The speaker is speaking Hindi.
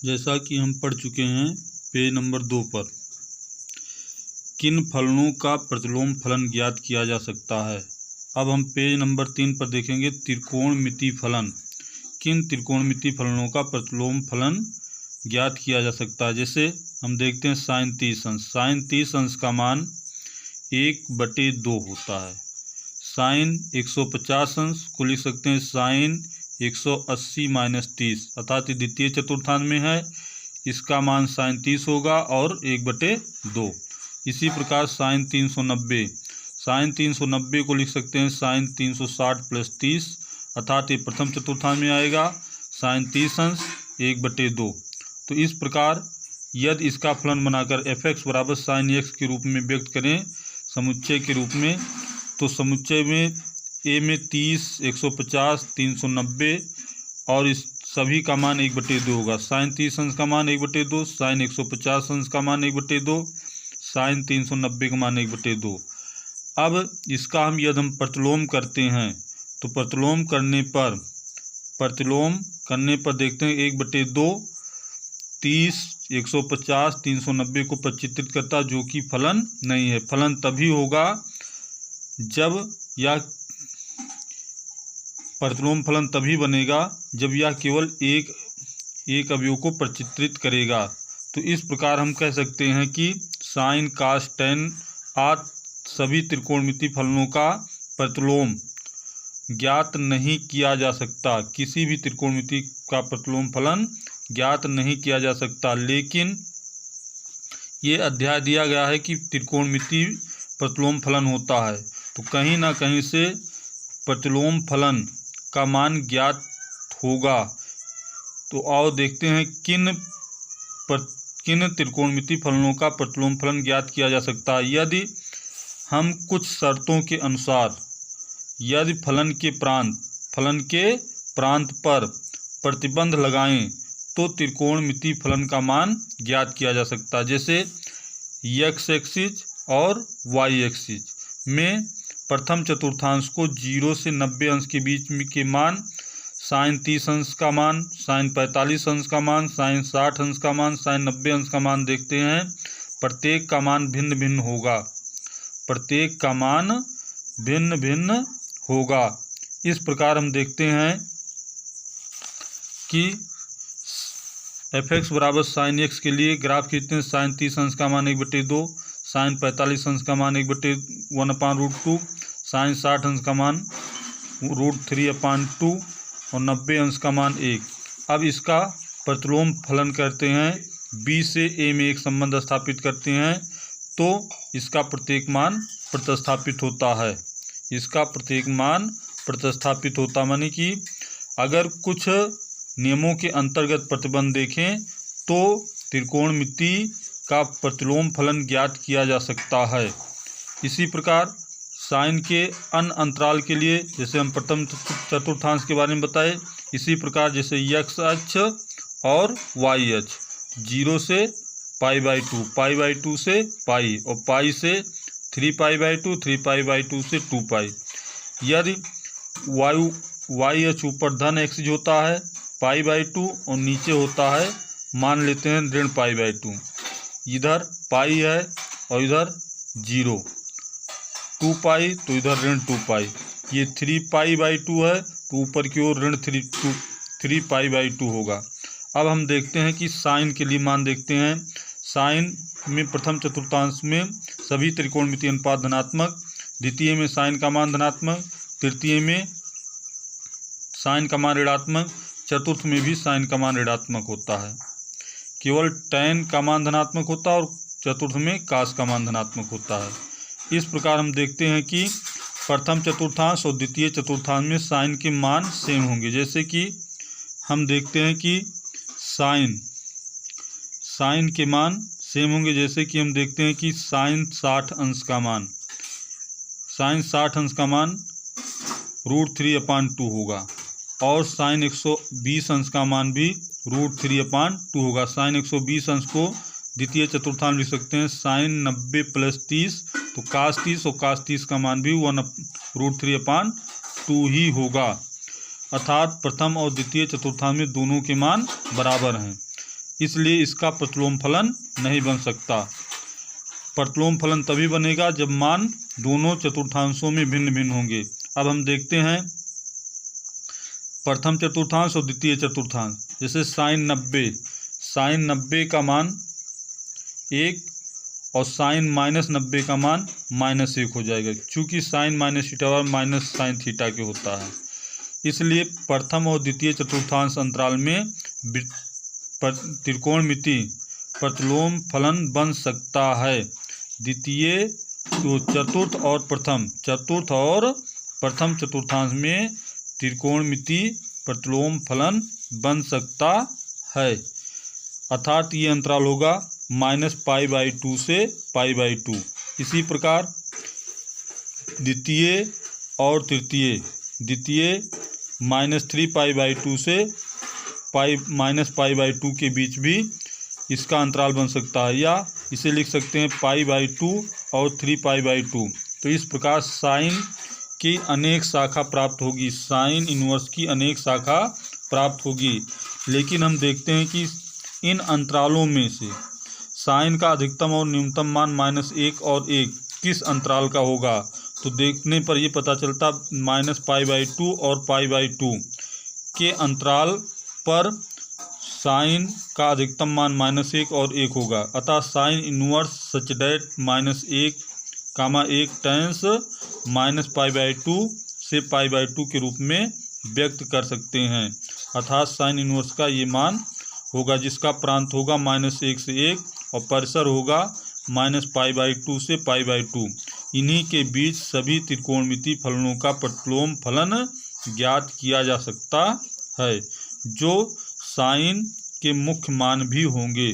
जैसा कि हम पढ़ चुके हैं पेज नंबर 2 पर, किन फलनों का प्रतिलोम फलन ज्ञात किया जा सकता है। अब हम पेज नंबर 3 पर देखेंगे त्रिकोणमिति फलन। किन त्रिकोणमिति फलनों का प्रतिलोम फलन ज्ञात किया जा सकता है। जैसे हम देखते हैं साइन 30 अंश। साइन 30 अंश का मान 1/2 होता है। साइन 150 अंश को लिख सकते हैं साइन 180 - 30, अर्थात द्वितीय चतुर्थांश में है, इसका मान साइन 30 होगा और 1/2। इसी प्रकार साइन 390, साइन 390 को लिख सकते हैं साइन 360 + 30, अर्थात ये प्रथम चतुर्थांश में आएगा, साइन 30 अंश 1/2। तो इस प्रकार यदि इसका फलन बनाकर fx बराबर साइन x के रूप में व्यक्त करें समुच्चय के रूप में, तो समुच्चय में a में 30, 150, 390 और इस सभी का मान 1/2 होगा। साइन 30 अंश का मान 1/2, साइन 150 अंश का मान 1/2, साइन 390 का मान 1/2। अब इसका यदि हम प्रतिलोम करते हैं तो प्रतिलोम करने पर देखते हैं 1/2 30, 150, 390 को प्रचित्रित करता, जो कि फलन नहीं है। फलन तभी होगा जब यह प्रतिलोम फलन तभी बनेगा जब यह केवल एक अवयव को प्रचित्रित करेगा। तो इस प्रकार हम कह सकते हैं कि साइन cos tan आदि सभी त्रिकोणमिति फलनों का प्रतिलोम ज्ञात नहीं किया जा सकता। किसी भी त्रिकोणमिति का प्रतिलोम फलन ज्ञात नहीं किया जा सकता, लेकिन ये अध्याय दिया गया है कि त्रिकोणमिति प्रतिलोम फलन होता है, तो कहीं ना कहीं से प्रतिलोम फलन का मान ज्ञात होगा। तो आओ देखते हैं किन त्रिकोणमिति फलनों का प्रतिलोम फलन ज्ञात किया जा सकता है। यदि हम कुछ शर्तों के अनुसार यदि फलन के प्रांत पर प्रतिबंध लगाएं तो त्रिकोणमिति फलन का मान ज्ञात किया जा सकता है। जैसे x एक्सिस और y एक्सिस में प्रथम चतुर्थांश को 0 से 90 अंश के बीच के मान, साइन 30 अंश का मान, साइन 45 अंश का मान, साइन 60 अंश का मान, साइन 90 अंश का मान देखते हैं। प्रत्येक का मान भिन्न भिन्न होगा, प्रत्येक का मान भिन्न भिन्न होगा। इस प्रकार हम देखते हैं कि fx बराबर साइन x के लिए ग्राफ खींचते हैं। साइन 30 अंश का मान 1/2, साइन 45 अंश का मान 1/√2, साइन 60 अंश का मान √3/2 और 90 अंश का मान 1। अब इसका प्रतिलोम फलन करते हैं, b से a में एक संबंध स्थापित करते हैं, तो इसका प्रत्येक मान प्रतिस्थापित होता है। इसका प्रत्येक मान प्रतिस्थापित होता माने कि अगर कुछ नियमों के अंतर्गत प्रतिबंध देखें तो त्रिकोणमिति का प्रतिलोम फलन ज्ञात किया जा सकता है। इसी प्रकार साइन के अन्य अंतराल के लिए, जैसे हम प्रथम चतुर्थांश के बारे में बताए, इसी प्रकार जैसे x अक्ष और y अक्ष 0 से π/2, π/2 से पाई और पाई से 3π/2, 3π/2 से 2π। यदि y अक्ष ऊपर धन एक्सिस होता है π/2 और नीचे होता है, मान लेते हैं ऋण π/2, इधर पाई है और इधर 0, 2π तो इधर ऋण 2π, ये 3π/2 है तो ऊपर की ओर ऋण 3π/2 होगा। अब हम देखते हैं कि साइन के लिए मान देखते हैं। साइन में प्रथम चतुर्थांश में सभी त्रिकोणमिति अनुपात धनात्मक, द्वितीय में साइन का मान धनात्मक, तृतीय में साइन का मान ऋणात्मक, चतुर्थ में भी साइन का मान ऋणात्मक होता है। केवल tan का मान धनात्मक होता है और चतुर्थ में cos का मान धनात्मक होता है। इस प्रकार हम देखते हैं कि प्रथम चतुर्थांश और द्वितीय चतुर्थांश में साइन के मान सेम होंगे। जैसे कि हम देखते हैं कि साइन के मान सेम होंगे। जैसे कि हम देखते हैं कि साइन 60 अंश का मान √3/2 होगा और साइन 120 अंश का मान भी √3/2 होगा। साइन 120 अंश को द्वितीय चतुर्थांश लिख सकते हैं साइन 90 + 30, तो cos 30 और cos 30 का मान भी √3/2 ही होगा, अर्थात प्रथम और द्वितीय चतुर्थांश में दोनों के मान बराबर हैं। इसलिए इसका प्रतिलोम फलन नहीं बन सकता। प्रतिलोम फलन तभी बनेगा जब मान दोनों चतुर्थांशों में भिन्न भिन्न होंगे। अब हम देखते हैं प्रथम चतुर्थांश और द्वितीय चतुर्थांश। जैसे साइन 90 का मान 1 और साइन -90 का मान -1 हो जाएगा, क्योंकि sine minus theta minus sine theta के होता है। इसलिए प्रथम और द्वितीय चतुर्थांश अंतराल में त्रिकोणमिति प्रतिलोम फलन बन सकता है। द्वितीय तो चतुर्थ और प्रथम चतुर्थांश में त्रिकोणमिति प्रतिलोम फलन बन सकता है, अर्थात ये अंतराल होगा -π/2 से π/2। इसी प्रकार द्वितीय और तृतीय, द्वितीय -3π/2 से -π/2 के बीच भी इसका अंतराल बन सकता है, या इसे लिख सकते हैं π/2 और 3π/2। तो इस प्रकार साइन की अनेक शाखा प्राप्त होगी, साइन इन्वर्स की अनेक शाखा प्राप्त होगी। लेकिन हम देखते हैं कि इन अंतरालों में से साइन का अधिकतम और न्यूनतम मान -1 और 1 किस अंतराल का होगा। तो देखने पर ये पता चलता -π/2 और π/2 के अंतराल पर साइन का अधिकतम मान -1 और 1 होगा, अतः sine inverse such that -1, 1 tends -π/2 से π/2 के रूप में व्यक्त कर सकते हैं। अर्थात साइन इन्वर्स का ये मान होगा जिसका प्रांत होगा -1 से 1 और परिसर होगा -π/2 से π/2। इन्हीं के बीच सभी त्रिकोणमिति फलनों का प्रतिलोम फलन ज्ञात किया जा सकता है, जो साइन के मुख्य मान भी होंगे।